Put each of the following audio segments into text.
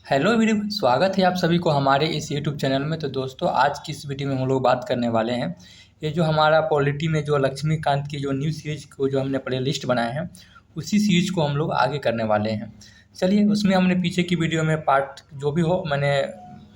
Hello everyone, स्वागत है आप सभी को हमारे इस यूट्यूब चैनल में। तो दोस्तों, आज की इस वीडियो में हम लोग बात करने वाले हैं ये जो हमारा पॉलिटी में जो लक्ष्मीकांत की जो न्यू सीरीज को जो हमने प्ले लिस्ट बनाए हैं, उसी सीरीज को हम लोग आगे करने वाले हैं। चलिए, उसमें हमने पीछे की वीडियो में पार्ट जो भी हो मैंने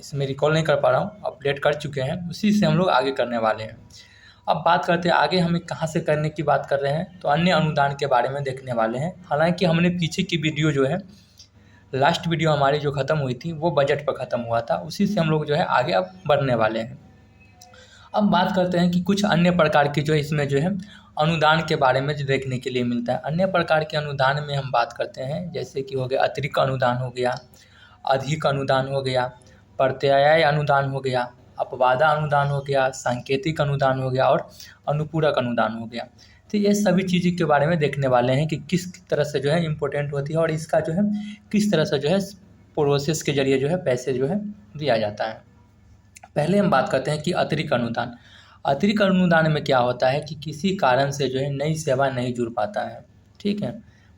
इसमें रिकॉल नहीं कर पा रहा हूँ, अपडेट कर चुके हैं, उसी से हम लोग आगे करने वाले हैं। अब बात करते हैं आगे हमें कहाँ से करने की बात कर रहे हैं, तो अन्य अनुदान के बारे में देखने वाले हैं। हालांकि हमने पीछे की वीडियो जो है, लास्ट वीडियो हमारी जो ख़त्म हुई थी वो बजट पर ख़त्म हुआ था, उसी से हम लोग जो है आगे अब बढ़ने वाले हैं। अब बात करते हैं कि कुछ अन्य प्रकार की जो है इसमें जो है अनुदान के बारे में जो देखने के लिए मिलता है। अन्य प्रकार के अनुदान में हम बात करते हैं जैसे कि हो गया अतिरिक्त अनुदान हो गया, अधिक अनुदान हो गया, प्रत्याय अनुदान हो गया, अपवादा अनुदान हो गया, सांकेतिक अनुदान हो गया और अनुपूरक अनुदान हो गया। तो ये सभी चीज़ों के बारे में देखने वाले हैं कि किस तरह से जो है इम्पोर्टेंट होती है और इसका जो है किस तरह से जो है प्रोसेस के जरिए जो है पैसे जो है दिया जाता है। पहले हम बात करते हैं कि अतिरिक्त अनुदान। अतिरिक्त अनुदान में क्या होता है कि किसी कारण से जो है नई सेवा नहीं जुड़ पाता है। ठीक है,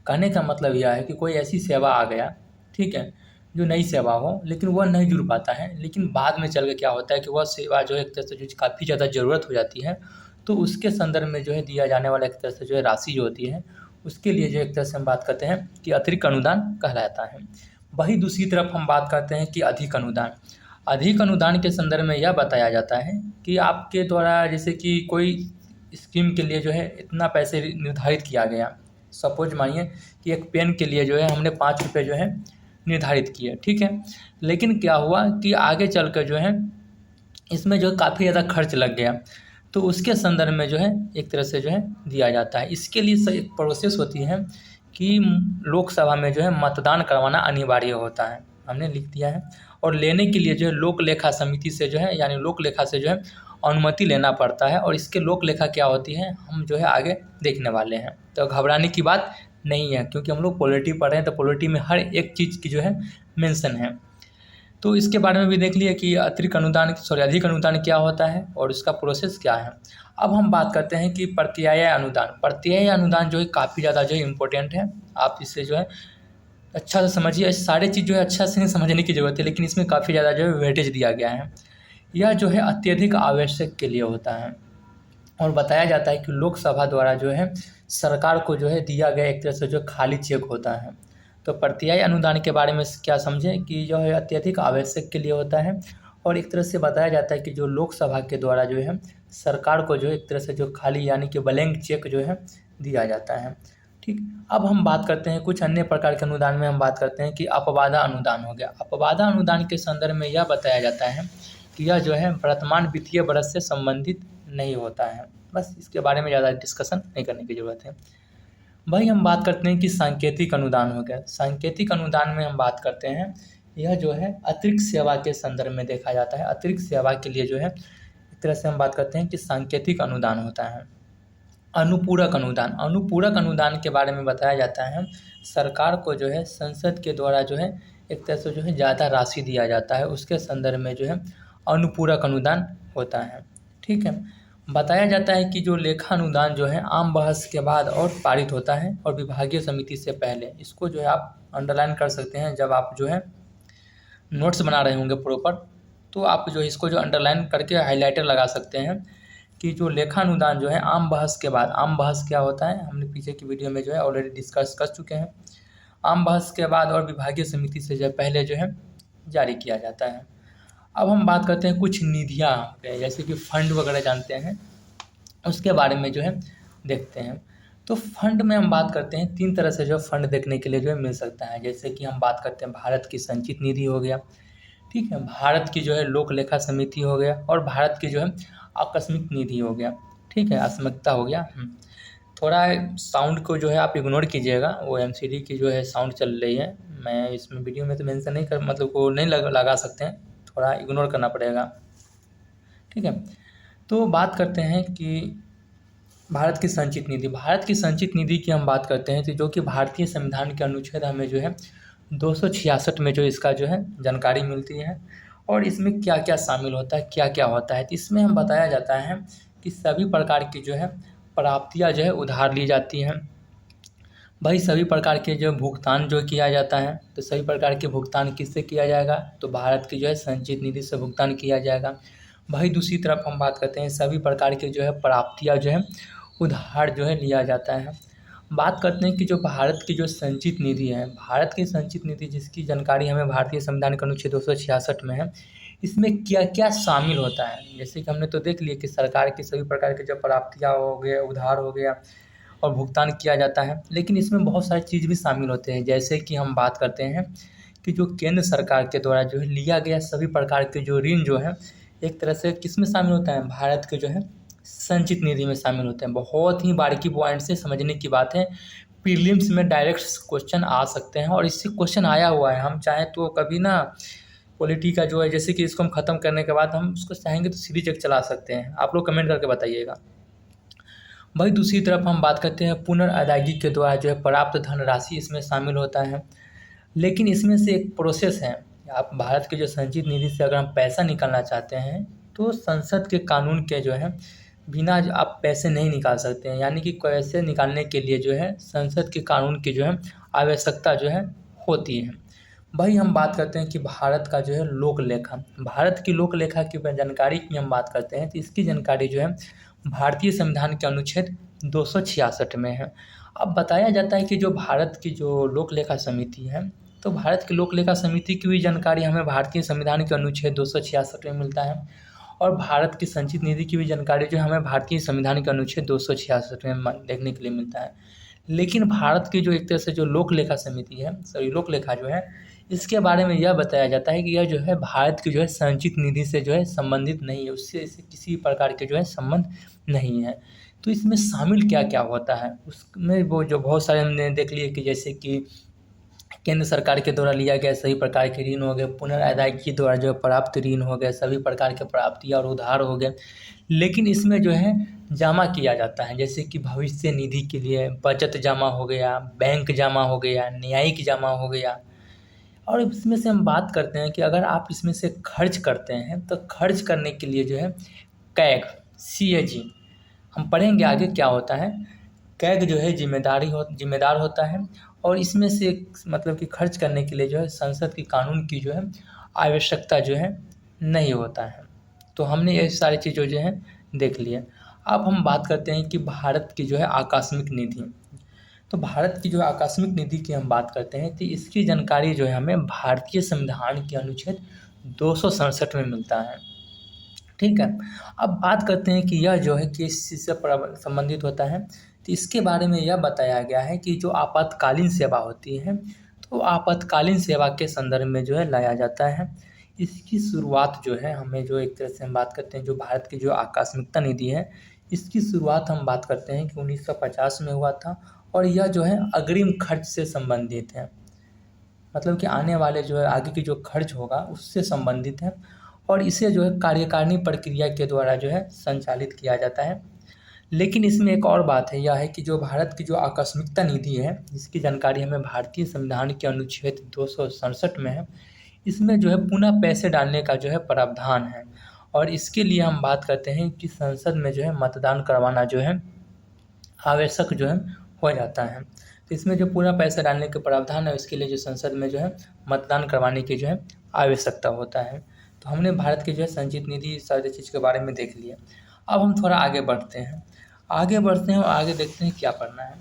कहने का मतलब यह है कि कोई ऐसी सेवा आ गया, ठीक है, जो नई सेवा हो लेकिन वह नहीं जुड़ पाता है, लेकिन बाद में चल के क्या होता है कि वह सेवा जो है एक तरह से जो काफ़ी ज़्यादा ज़रूरत हो जाती है, तो उसके संदर्भ में जो है दिया जाने वाला एक तरह से जो है राशि जो होती है, उसके लिए जो एक तरह से हम बात करते हैं कि अतिरिक्त अनुदान कहलाता है। वही दूसरी तरफ हम बात करते हैं कि अधिक अनुदान। अधिक अनुदान के संदर्भ में यह बताया जाता है कि आपके द्वारा जैसे कि कोई स्कीम के लिए जो है इतना पैसे निर्धारित किया गया। सपोज मानिए कि एक पेन के लिए जो है हमने 5 रुपये जो है निर्धारित किए, ठीक है, लेकिन क्या हुआ कि आगे चल कर जो है इसमें जो है काफ़ी ज़्यादा खर्च लग गया, तो उसके संदर्भ में जो है एक तरह से जो है दिया जाता है। इसके लिए एक प्रोसेस होती है कि लोकसभा में जो है मतदान करवाना अनिवार्य होता है, हमने लिख दिया है, और लेने के लिए जो है लोक लेखा समिति से जो है यानी लोक लेखा से जो है अनुमति लेना पड़ता है। और इसके लोक लेखा क्या होती है हम जो है आगे देखने वाले हैं, तो घबराने की बात नहीं है, क्योंकि हम लोग पॉलिटी पढ़ रहे हैं तो पॉलिटी में हर एक चीज़ की जो है मेंशन है। तो इसके बारे में भी देख लिया कि अतिरिक्त अनुदान अधिक अनुदान क्या होता है और इसका प्रोसेस क्या है। अब हम बात करते हैं कि प्रत्याय अनुदान। प्रत्याय अनुदान जो है काफ़ी ज़्यादा जो है इम्पोर्टेंट है, आप इससे जो है अच्छा से समझिए। सारे चीज़ जो है अच्छा से नहीं समझने की ज़रूरत है, लेकिन इसमें काफ़ी ज़्यादा जो है वेटेज दिया गया है। यह जो है अत्यधिक आवश्यक के लिए होता है और बताया जाता है कि लोकसभा द्वारा जो है सरकार को जो है दिया गया एक तरह से जो खाली चेक होता है। तो प्रत्याय अनुदान के बारे में क्या समझें कि जो है अत्यधिक आवश्यक के लिए होता है और एक तरह से बताया जाता है कि जो लोकसभा के द्वारा जो है सरकार को जो है एक तरह से जो खाली यानी कि ब्लैंक चेक जो है दिया जाता है। ठीक, अब हम बात करते हैं कुछ अन्य प्रकार के अनुदान में। हम बात करते हैं कि अपवादा अनुदान हो गया। अपवादा अनुदान के संदर्भ में यह बताया जाता है कि यह जो है वर्तमान वित्तीय वर्ष से संबंधित नहीं होता है। बस इसके बारे में ज़्यादा डिस्कशन नहीं करने की ज़रूरत है। भाई हम बात करते हैं कि सांकेतिक अनुदान हो गया। सांकेतिक अनुदान में हम बात करते हैं यह जो है अतिरिक्त सेवा के संदर्भ में देखा जाता है। अतिरिक्त सेवा के लिए जो है एक तरह से हम बात करते हैं कि सांकेतिक अनुदान होता है। अनुपूरक अनुदान। अनुपूरक अनुदान के बारे में बताया जाता है सरकार को जो है संसद के द्वारा जो है एक तरह से जो है ज़्यादा राशि दिया जाता है, उसके संदर्भ में जो है अनुपूरक अनुदान होता है। ठीक है, बताया जाता है कि जो लेखा अनुदान जो है आम बहस के बाद और पारित होता है और विभागीय समिति से पहले। इसको जो है आप अंडरलाइन कर सकते हैं जब आप जो है नोट्स बना रहे होंगे प्रॉपर, तो आप जो इसको जो अंडरलाइन करके हाईलाइटर लगा सकते हैं कि जो लेखा अनुदान जो है आम बहस के बाद। आम बहस क्या होता है हमने पीछे की वीडियो में जो है ऑलरेडी डिस्कस कर चुके हैं। आम बहस के बाद और विभागीय समिति से जो पहले जो है जारी किया जाता है। अब हम बात करते हैं कुछ निधियाँ जैसे कि फंड वगैरह जानते हैं, उसके बारे में जो है देखते हैं। तो फंड में हम बात करते हैं 3 तरह से जो फंड देखने के लिए जो है मिल सकता है। जैसे कि हम बात करते हैं भारत की संचित निधि हो गया, ठीक है, भारत की जो है लोक लेखा समिति हो गया और भारत की जो है आकस्मिक निधि हो गया, ठीक है, आकस्मिकता हो गया। थोड़ा साउंड को जो है आप इग्नोर कीजिएगा, वो एमसीडी की जो है साउंड चल रही है। मैं इसमें वीडियो में तो मेंशन नहीं कर मतलब को नहीं लगा सकते हैं, थोड़ा इग्नोर करना पड़ेगा, ठीक है। तो बात करते हैं कि भारत की संचित निधि। भारत की संचित निधि की हम बात करते हैं तो जो कि भारतीय संविधान के अनुच्छेद हमें जो है 266 में जो इसका जो है जानकारी मिलती है और इसमें क्या क्या शामिल होता है, क्या क्या होता है। तो इसमें हम बताया जाता है कि सभी प्रकार की जो है प्राप्तियां जो है उधार ली जाती हैं। भाई सभी प्रकार के जो भुगतान जो किया जाता है, तो सभी प्रकार के भुगतान किससे किया जाएगा, तो भारत की जो है संचित निधि से भुगतान किया जाएगा। भाई दूसरी तरफ हम बात करते हैं सभी प्रकार के जो है प्राप्तियाँ जो है उधार जो है लिया जाता है। बात करते हैं कि जो भारत की जो संचित निधि है, भारत की संचित निधि जिसकी जानकारी हमें भारतीय संविधान के अनुच्छेद 266 में है, इसमें क्या क्या शामिल होता है। जैसे कि हमने तो देख लिया कि सरकार की सभी प्रकार के जो प्राप्तियाँ हो गए, उधार हो गया और भुगतान किया जाता है, लेकिन इसमें बहुत सारी चीज़ भी शामिल होते हैं। जैसे कि हम बात करते हैं कि जो केंद्र सरकार के द्वारा जो है लिया गया सभी प्रकार के जो ऋण जो है एक तरह से किस में शामिल होता है, भारत के जो है संचित निधि में शामिल होते हैं। बहुत ही बारीकी पॉइंट से समझने की बात है, प्रीलिम्स में डायरेक्ट क्वेश्चन आ सकते हैं और इससे क्वेश्चन आया हुआ है। हम चाहें तो कभी ना पॉलिटी का जो है, जैसे कि इसको हम ख़त्म करने के बाद हम उसको चाहेंगे तो सीरीज एक चला सकते हैं। आप लोग कमेंट करके बताइएगा। भाई दूसरी तरफ हम बात करते हैं पुनर्अदायगी के द्वारा जो है प्राप्त धनराशि इसमें शामिल होता है। लेकिन इसमें से एक प्रोसेस है, आप भारत के जो संचित निधि से अगर हम पैसा निकालना चाहते हैं तो संसद के कानून के जो है बिना आप पैसे नहीं निकाल सकते हैं। यानी कि पैसे निकालने के लिए जो है संसद के कानून की जो है आवश्यकता जो है होती है। भाई हम बात करते हैं कि भारत का जो है लोक लेखा, भारत की लोक लेखा की जानकारी की हम बात करते हैं तो इसकी जानकारी जो है भारतीय संविधान के अनुच्छेद 266 में है। अब बताया जाता है कि जो भारत की जो लोक लेखा समिति है, तो भारत की लोक लेखा समिति की भी जानकारी हमें भारतीय संविधान के अनुच्छेद 266 में मिलता है और भारत की संचित निधि की भी जानकारी जो है हमें भारतीय संविधान के अनुच्छेद 266 में देखने के लिए मिलता है। लेकिन भारत की जो एक तरह से जो लोक लेखा समिति है, सॉरी लोक लेखा जो है, इसके बारे में यह बताया जाता है कि यह जो है भारत की जो है संचित निधि से जो है संबंधित नहीं है, उससे इसे किसी प्रकार के जो है संबंध नहीं है। तो इसमें शामिल क्या क्या होता है उसमें वो जो बहुत सारे हमने देख लिए कि जैसे कि केंद्र सरकार के द्वारा लिया गया सभी प्रकार के ऋण हो गए, पुनर्अदायगी के द्वारा जो है प्राप्त ऋण हो गए, सभी प्रकार के प्राप्तियाँ और उधार हो गए। लेकिन इसमें जो है जमा किया जाता है, जैसे कि भविष्य निधि के लिए बचत जमा हो गया, बैंक जमा हो गया, न्यायिक जमा हो गया। और इसमें से हम बात करते हैं कि अगर आप इसमें से खर्च करते हैं तो खर्च करने के लिए जो है कैग CAG हम पढ़ेंगे आगे क्या होता है। कैग जो है जिम्मेदार होता है और इसमें से मतलब कि खर्च करने के लिए जो है संसद की कानून की जो है आवश्यकता जो है नहीं होता है। तो हमने ये सारी चीज़ें जो है देख लिए। अब हम बात करते हैं कि भारत की जो है आकस्मिक निधि, तो भारत की जो आकस्मिक निधि की हम बात करते हैं तो इसकी जानकारी जो है हमें भारतीय संविधान के अनुच्छेद 267 में मिलता है। ठीक है, अब बात करते हैं कि यह जो है किस चीज़ से संबंधित होता है। तो इसके बारे में यह बताया गया है कि जो आपातकालीन सेवा होती है, तो आपातकालीन सेवा के संदर्भ में जो है लाया जाता है। इसकी शुरुआत जो है हमें जो एक तरह से हम बात करते हैं जो भारत की जो आकस्मिकता निधि है, इसकी शुरुआत हम बात करते हैं कि 1950 में हुआ था और यह जो है अग्रिम खर्च से संबंधित है। मतलब कि आने वाले जो है आगे की जो खर्च होगा उससे संबंधित है और इसे जो है कार्यकारिणी प्रक्रिया के द्वारा जो है संचालित किया जाता है। लेकिन इसमें एक और बात है, यह है कि जो भारत की जो आकस्मिकता निधि है इसकी जानकारी हमें भारतीय संविधान के अनुच्छेद 267 में है। इसमें जो है पुनः पैसे डालने का जो है प्रावधान है और इसके लिए हम बात करते हैं कि संसद में जो है मतदान करवाना जो है आवश्यक जो है हो जाता है। तो इसमें जो पूरा पैसा डालने के प्रावधान है उसके लिए जो संसद में जो है मतदान करवाने की जो है आवश्यकता होता है। तो हमने भारत की जो है संचित निधि सारी चीज़ के बारे में देख लिया। अब हम थोड़ा आगे बढ़ते हैं और आगे देखते हैं क्या पढ़ना है।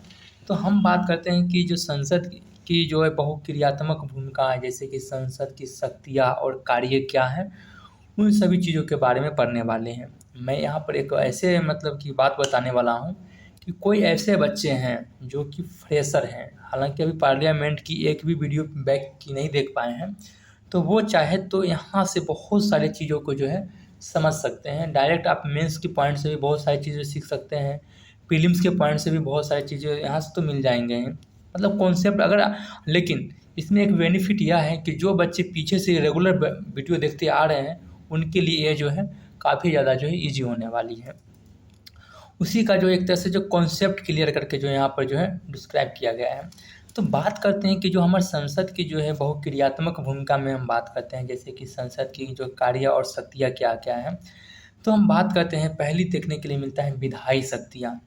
तो हम बात करते हैं कि जो संसद की जो है बहुक्रियात्मक भूमिका है, जैसे कि संसद की शक्तियाँ और कार्य क्या हैं, उन सभी चीज़ों के बारे में पढ़ने वाले हैं। मैं यहाँ पर एक ऐसे मतलब की बात बताने वाला हूँ कि कोई ऐसे बच्चे हैं जो कि फ्रेशर हैं, हालांकि अभी पार्लियामेंट की एक भी वीडियो बैक की नहीं देख पाए हैं, तो वो चाहे तो यहाँ से बहुत सारी चीज़ों को जो है समझ सकते हैं। डायरेक्ट आप मेंस के पॉइंट से भी बहुत सारी चीज़ें सीख सकते हैं, प्रीलिम्स के पॉइंट से भी बहुत सारी चीज़ें यहाँ से तो मिल जाएंगे हैं, मतलब कॉन्सेप्ट अगर। लेकिन इसमें एक बेनिफिट यह है कि जो बच्चे पीछे से रेगुलर वीडियो देखते आ रहे हैं उनके लिए ये जो है काफ़ी ज़्यादा जो है ईजी होने वाली है। उसी का जो एक तरह से जो कॉन्सेप्ट क्लियर करके जो यहाँ पर जो है डिस्क्राइब किया गया है। तो बात करते हैं कि जो हमारे संसद की जो है बहुक्रियात्मक भूमिका में हम बात करते हैं, जैसे कि संसद की जो कार्य और शक्तियाँ क्या क्या हैं। तो हम बात करते हैं, पहली देखने के लिए मिलता है विधायी शक्तियाँ।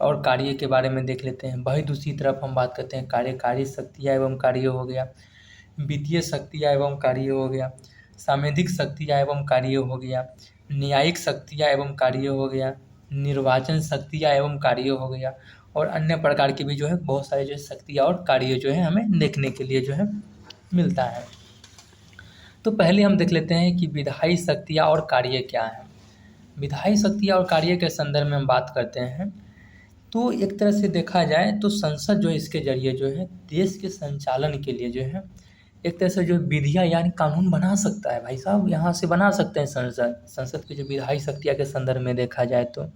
और कार्य के बारे में देख लेते हैं। वहीं दूसरी तरफ हम बात करते हैं कार्यकारी शक्तियाँ एवं कार्य हो गया, वित्तीय शक्तियाँ एवं कार्य हो गया, सांविधिक शक्तियाँ एवं कार्य हो गया, न्यायिक शक्तियाँ एवं कार्य हो गया, निर्वाचन शक्तियाँ एवं कार्य हो गया, और अन्य प्रकार की भी जो है बहुत सारे जो है शक्तियाँ और कार्य जो है हमें देखने के लिए जो है मिलता है। तो पहले हम देख लेते हैं कि विधायी शक्तियाँ और कार्य क्या हैं। विधायी शक्तियाँ और कार्य के संदर्भ में हम बात करते हैं तो एक तरह से देखा जाए तो संसद जो है इसके जरिए जो है देश के संचालन के लिए जो है एक तरह से जो विधियाँ यानी कानून बना सकता है। भाई साहब यहाँ से बना सकते हैं संसद की जो विधायी शक्तियाँ के संदर्भ में देखा जाए तो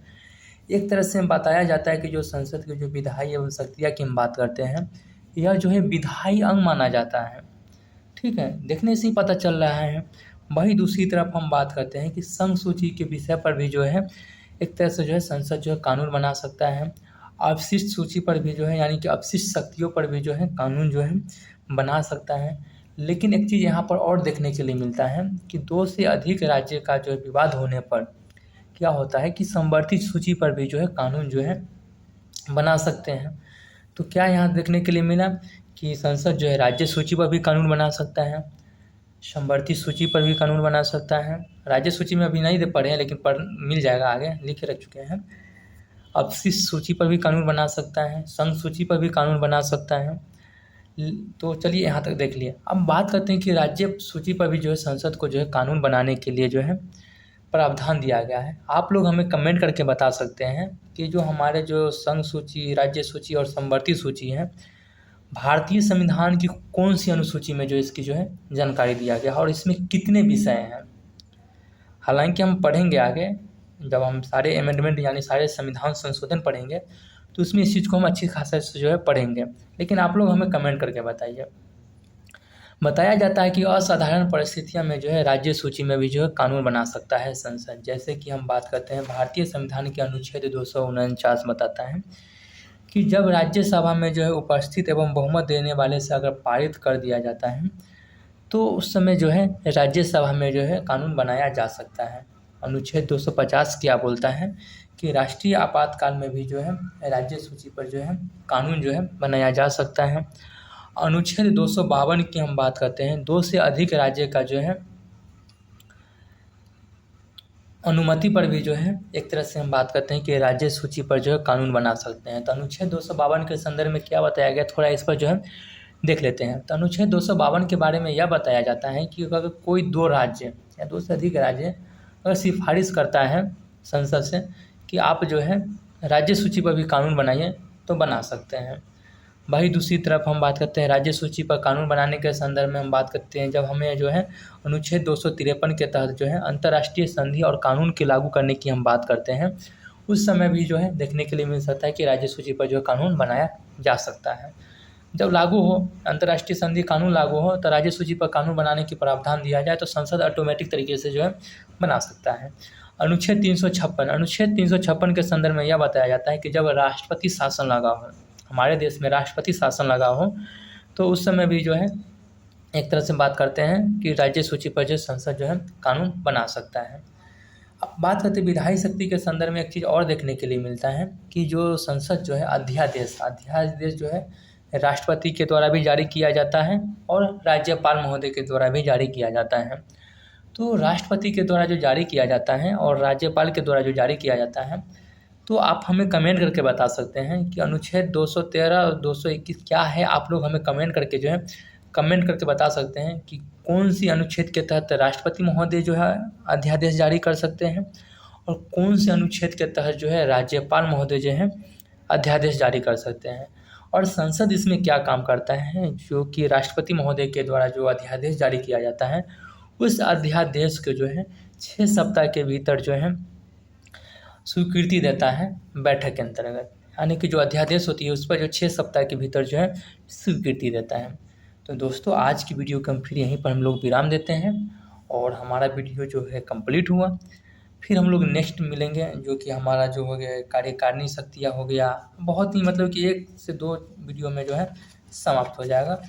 एक तरह से बताया जाता है कि जो संसद की जो विधायी एवं शक्तियाँ की हम बात करते हैं यह जो है विधायी अंग माना जाता है। ठीक है, देखने से ही पता चल रहा है। वहीं दूसरी तरफ हम बात करते हैं कि संघ सूची के विषय पर भी जो है एक तरह से जो है संसद जो है कानून बना सकता है। अवशिष्ट सूची पर भी जो है यानी कि अपशिष्ट शक्तियों पर भी जो है कानून जो है बना सकता है। लेकिन एक चीज़ यहाँ पर और देखने के लिए मिलता है कि 2 से अधिक राज्य का जो है विवाद होने पर क्या होता है कि संवर्धित सूची पर भी जो है कानून जो है बना सकते हैं। तो क्या यहाँ देखने के लिए मिला कि संसद जो है राज्य सूची पर भी कानून बना सकता है, संवर्धित सूची पर भी कानून बना सकता है। राज्य सूची में अभी नहीं दे पढ़े हैं लेकिन पढ़ मिल जाएगा, आगे लिख के रख चुके हैं। अपशिष्ट सूची पर भी कानून बना सकता है, संघ सूची पर भी कानून बना सकता है। तो चलिए यहाँ तक देख लिए। अब बात करते हैं कि राज्य सूची पर भी जो है संसद को जो है कानून बनाने के लिए जो है प्रावधान दिया गया है। आप लोग हमें कमेंट करके बता सकते हैं कि जो हमारे जो संघ सूची, राज्य सूची और संवर्धित सूची है भारतीय संविधान की कौन सी अनुसूची में जो इसकी जो है जानकारी दिया गया और इसमें कितने विषय हैं। हालांकि हम पढ़ेंगे आगे जब हम सारे अमेंडमेंट यानी सारे संविधान संशोधन पढ़ेंगे तो उसमें इस चीज़ को हम अच्छी खासा से जो है पढ़ेंगे। लेकिन आप लोग हमें कमेंट करके बताइए। बताया जाता है कि असाधारण परिस्थितियों में जो है राज्य सूची में भी जो है कानून बना सकता है संसद। जैसे कि हम बात करते हैं भारतीय संविधान के अनुच्छेद 249 बताता है कि जब राज्यसभा में जो है उपस्थित एवं बहुमत देने वाले से अगर पारित कर दिया जाता है तो उस समय जो है राज्यसभा में जो है कानून बनाया जा सकता है। अनुच्छेद 250 क्या बोलता है कि राष्ट्रीय आपातकाल में भी जो है राज्य सूची पर जो है कानून जो है बनाया जा सकता है। अनुच्छेद 252 की हम बात करते हैं 2 से अधिक राज्य का जो है अनुमति पर भी जो है एक तरह से हम बात करते हैं कि राज्य सूची पर जो है कानून बना सकते हैं। तो अनुच्छेद 252 के संदर्भ में क्या बताया गया थोड़ा इस पर जो है देख लेते हैं। तो अनुच्छेद 252 के बारे में यह बताया जाता है कि अगर कोई 2 राज्य या 2 से अधिक राज्य अगर सिफारिश करता है संसद से कि आप जो है राज्य सूची पर भी कानून बनाइए तो बना सकते हैं। वही दूसरी तरफ हम बात करते हैं राज्य सूची पर कानून बनाने के संदर्भ में हम बात करते हैं जब हमें जो है अनुच्छेद 253 के तहत जो है अंतर्राष्ट्रीय संधि और कानून के लागू करने की हम बात करते हैं उस समय भी जो है देखने के लिए मिल सकता है कि राज्य सूची पर जो कानून बनाया जा सकता है। जब लागू हो अंतर्राष्ट्रीय संधि कानून लागू हो तो राज्य सूची पर कानून बनाने की प्रावधान दिया जाए तो संसद ऑटोमेटिक तरीके से जो है बना सकता है। अनुच्छेद 356 के संदर्भ में यह बताया जाता है कि जब राष्ट्रपति शासन लगा हो, हमारे देश में राष्ट्रपति शासन लगा हो तो उस समय भी जो है एक तरह से बात करते हैं कि राज्य सूची पर जो संसद जो है कानून बना सकता है। अब बात करते हैं विधायी शक्ति के संदर्भ में एक चीज़ और देखने के लिए मिलता है कि जो संसद जो है अध्यादेश जो है राष्ट्रपति के द्वारा भी जारी किया जाता है और राज्यपाल महोदय के द्वारा भी जारी किया जाता है। तो राष्ट्रपति के द्वारा जो जारी किया जाता है और राज्यपाल के द्वारा जो जारी किया जाता है तो आप हमें कमेंट करके बता सकते हैं कि अनुच्छेद 213 और 221 क्या है। आप लोग हमें कमेंट करके जो है कमेंट करके बता सकते हैं कि कौन सी अनुच्छेद के तहत राष्ट्रपति महोदय जो है अध्यादेश जारी कर सकते हैं और कौन से अनुच्छेद के तहत जो है राज्यपाल महोदय जो है अध्यादेश जारी कर सकते हैं और संसद इसमें क्या काम करता है। जो कि राष्ट्रपति महोदय के द्वारा जो अध्यादेश जारी किया जाता है उस अध्यादेश को जो है 6 सप्ताह के भीतर जो है स्वीकृति देता है बैठक के अंतर्गत, यानी कि जो अध्यादेश होती है उस पर जो 6 सप्ताह के भीतर जो है स्वीकृति देता है। तो दोस्तों आज की वीडियो को हम फिर यहीं पर हम लोग विराम देते हैं और हमारा वीडियो जो है कंप्लीट हुआ। फिर हम लोग नेक्स्ट मिलेंगे जो कि हमारा जो हो गया कार्यकारिणी शक्तियाँ हो गया, बहुत ही मतलब कि 1 से 2 वीडियो में जो है समाप्त हो जाएगा।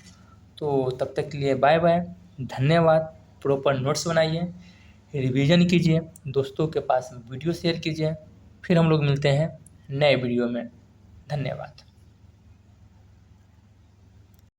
तो तब तक के लिए बाय बाय, धन्यवाद। प्रॉपर नोट्स बनाइए, रिवीजन कीजिए, दोस्तों के पास वीडियो शेयर कीजिए। फिर हम लोग मिलते हैं नए वीडियो में। धन्यवाद।